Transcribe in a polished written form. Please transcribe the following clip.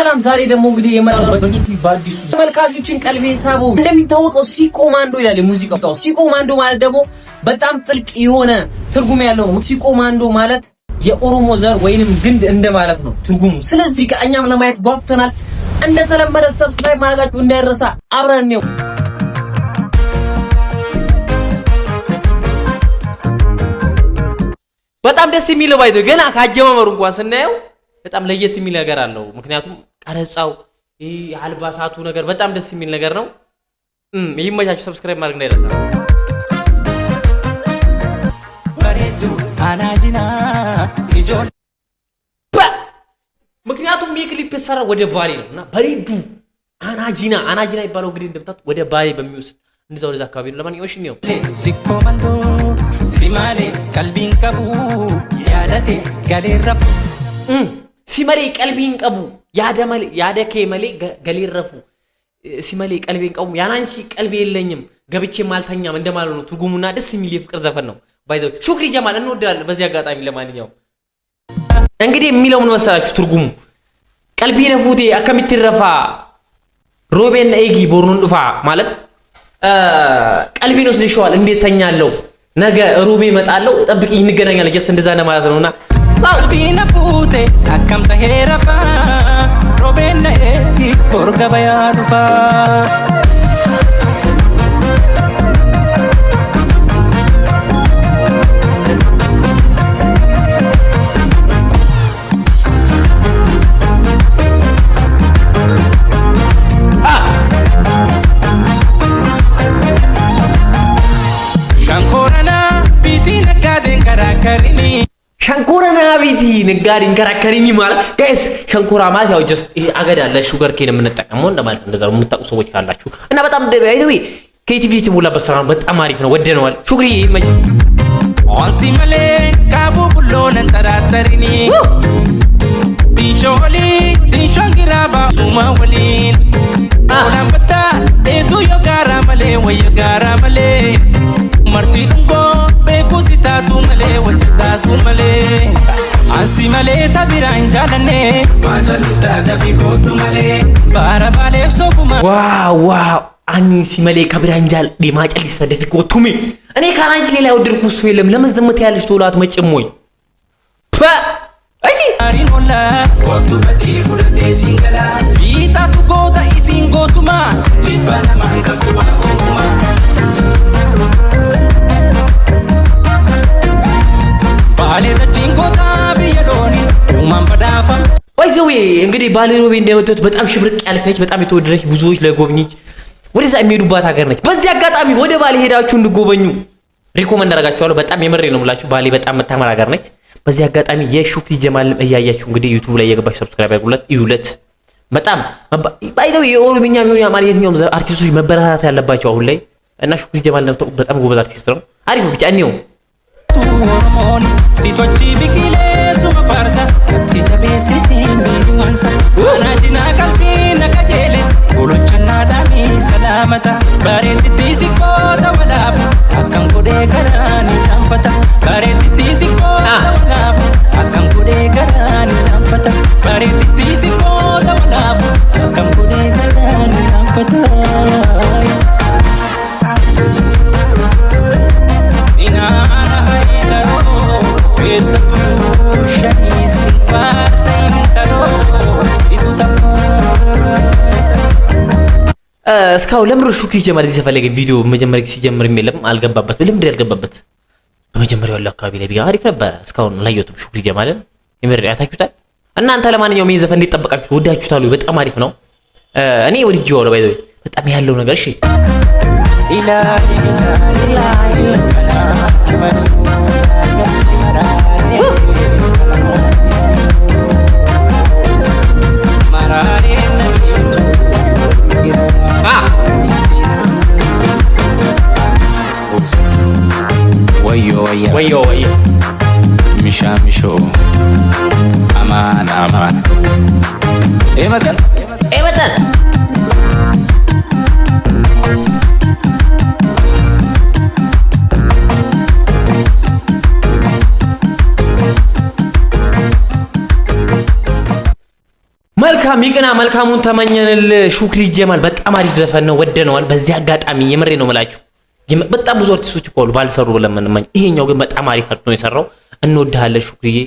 ሰላም ዛሬ ደግሞ እንግዲህ የመጣሁበት በአዲሱ ተመልካቾችን ቀልቤ ሳቡ እንደሚታወቀው ሲኮማንዶ ይላል ሙዚቃው። ሲኮማንዶ ማለት ደግሞ በጣም ጥልቅ የሆነ ትርጉም ያለው ነው። ሲኮማንዶ ማለት የኦሮሞ ዘር ወይንም ግንድ እንደማለት ነው ትርጉሙ። ስለዚህ ከእኛም ለማየት ጓጉተናል። እንደተለመደ ሰብስክራይብ ማድረጋችሁ እንዳይረሳ። አብረን ነው በጣም ደስ የሚለው ባይዶ ገና ካጀማመሩ እንኳን ስናየው በጣም ለየት የሚል ነገር አለው። ምክንያቱም ቀረጻው አልባሳቱ ነገር በጣም ደስ የሚል ነገር ነው። ይመቻችሁ። ሰብስክራይብ ማድረግ እንዳይረሳ። በሬዱ አናጂና ይጆል ምክንያቱም የክሊፕ ሰራ ወደ ባሌ ነውና በሬዱ አናጂና ይባላል። እንግዲህ እንደምታውቁት ወደ ባሌ በሚወስድ እንደዛው ወደዛ አካባቢ ነው። ለማንኛውም እሺ ነው ሲኮማንዶ ሲማሌ ቀልቢን ቀቡ ያዳቴ ገሌረፉ ሲመሌ ቀልቢን ቀቡ ያደከ መሌ ገሌረፉ ሲመሌ ቀልቢን ቀቡ ያናንቺ ቀልቢ የለኝም ገብቼ ማልተኛም እንደማለት ነው ትርጉሙና ደስ የሚል የፍቅር ዘፈን ነው። ባይዘው ሹክሪ ጀማል እንወዳለን በዚህ አጋጣሚ። ለማንኛውም እንግዲህ የሚለው ምን መሰላችሁ ትርጉሙ ቀልቢ ነፉቴ አከሚትረፋ ሮቤን ኤጊ ቦርኑን ዱፋ ማለት ቀልቢን ወስደሽዋል እንዴት ተኛለው ነገ ሩቤ መጣለው ጠብቂኝ እንገናኛለን ጀስት እንደዛ ነው ማለት ነውና ቀልቢ ነፉቴ አከምተሄረፋ ሮቤን ኤጊ ቦርገበያ ዱፋ ሸንኮራና ቢቲ ንጋዲን ከራከሪኒ ማለት ጋይስ ሸንኮራ ማለት ያው ጀስት አገዳ ለሹገር ኬን የምንጠቀመው እንደማለት እንደዛ ነው የምታውቁ ሰዎች ካላችሁ እና በጣም ደባይዘዊ ክሬቲቪቲ ሙላበት ስራ በጣም አሪፍ ነው ወደነዋል። ሹክሪ ይመች ኦንሲ መሌ ካቡ ብሎን እንጠራጠሪኒ ዲሾሊ ዲሾንጊራባ ሱማ ወሊን ኦላምበታ ኤቱ yoጋራ መሌ ወየጋራ መሌ መርቲ ዱንጎ ቤኩሲታቱ መሌ ወልታቱ መሌ አንሲ መሌ ተቢራን ጃለኔ ማጀልፍታ ደፊኮቱ መሌ ባራባሌ ሶኩማ ዋው አንሲ መሌ ከቢራን ጃል ዲማጨልስ ደፊኮቱ ሚ እኔ ካላንቺ ሌላ ወድርኩ እሱ የለም ለምን ዝምት ያለሽ ቶላት መጭሞይ እሺ አሪኖላ ወጡ በቲፉ ለዴሲንገላ ፊታቱ ጎታ ኢሲንጎቱማ ሊባና ማንከኩማ ኮማ ባሌ ተቺንጎታ ቢየዶኒ ኡማን በዳፋ ወይዘው እንግዲህ ባሌ ሮቤ እንደምትወት በጣም ሽብርቅ ያለፈች በጣም የተወደደች ብዙዎች ለጎብኝት ወደዛ የሚሄዱባት ሀገር ነች። በዚህ አጋጣሚ ወደ ባሌ ሄዳችሁ እንድጎበኙ ሪኮመንድ አደርጋችኋለሁ። በጣም የምሬ ነው የምላችሁ። ባሌ በጣም መታመር ሀገር ነች። በዚህ አጋጣሚ የሹክሪ ጀማል እያያችሁ እንግዲህ ዩቲዩብ ላይ የገባች ሰብስክራይብ አድርጉለት። በጣም ባይዘው የኦሮምኛ የሚሆን የአማርኛ የትኛውም አርቲስቶች መበረታታት ያለባቸው አሁን ላይ እና ሹክሪ ጀማል እንደምታውቁት በጣም ጎበዝ አርቲስት ነው። አሪፍ ነው ብቻ እኔው ሆርሞን ሲቶቺ ቢቂሌ ሱማ ፋርሳ ቲተቤሲቲን ቢዋንሳ አናጂና ቀልቢ ነቀጀሌ ጎሎቸና ዳሚ ሰላመታ ባሬቲ ሲቆታ ወዳቡ አከም ጎዴ ገራኒ አንፈታ ባሬቲ ሲቆታ ወዳቡ አከም ጎዴ ገራኒ አንፈታ ባሬቲ ሲቆታ ወዳቡ አከም ጎዴ ገራኒ አንፈታ እስካው ለምሩ ሹክሪ ጀማል እዚህ ተፈለገ ቪዲዮ መጀመሪያ ሲጀምር የለም አልገባበት ለምንድን ያልገባበት በመጀመሪያው ያለው አካባቢ ላይ ቢጋ አሪፍ ነበር። እስካው ላየሁት ሹክሪ ጀማልን የምር ያታችሁታል እናንተ። ለማንኛውም ይዘፈን እንዲጠበቃችሁ ወዳችሁታል በጣም አሪፍ ነው። እኔ ወድጄዋለሁ ባይዘው በጣም ያለው ነገር እሺ ወዮ ሚሻ አማን ኤመተን መልካም ይቅና መልካሙን ተመኘንል ሹክሪ ጀማል በጣም አሪፍ ዘፈን ነው ወደነዋል በዚህ አጋጣሚ የምሬ ነው መላችሁ በጣም ብዙ አርቲስቶች እኮ ባልሰሩ ብለን ይሄኛው ግን በጣም አሪፍ ነው የሰራው እንወድሃለን ሹክሪዬ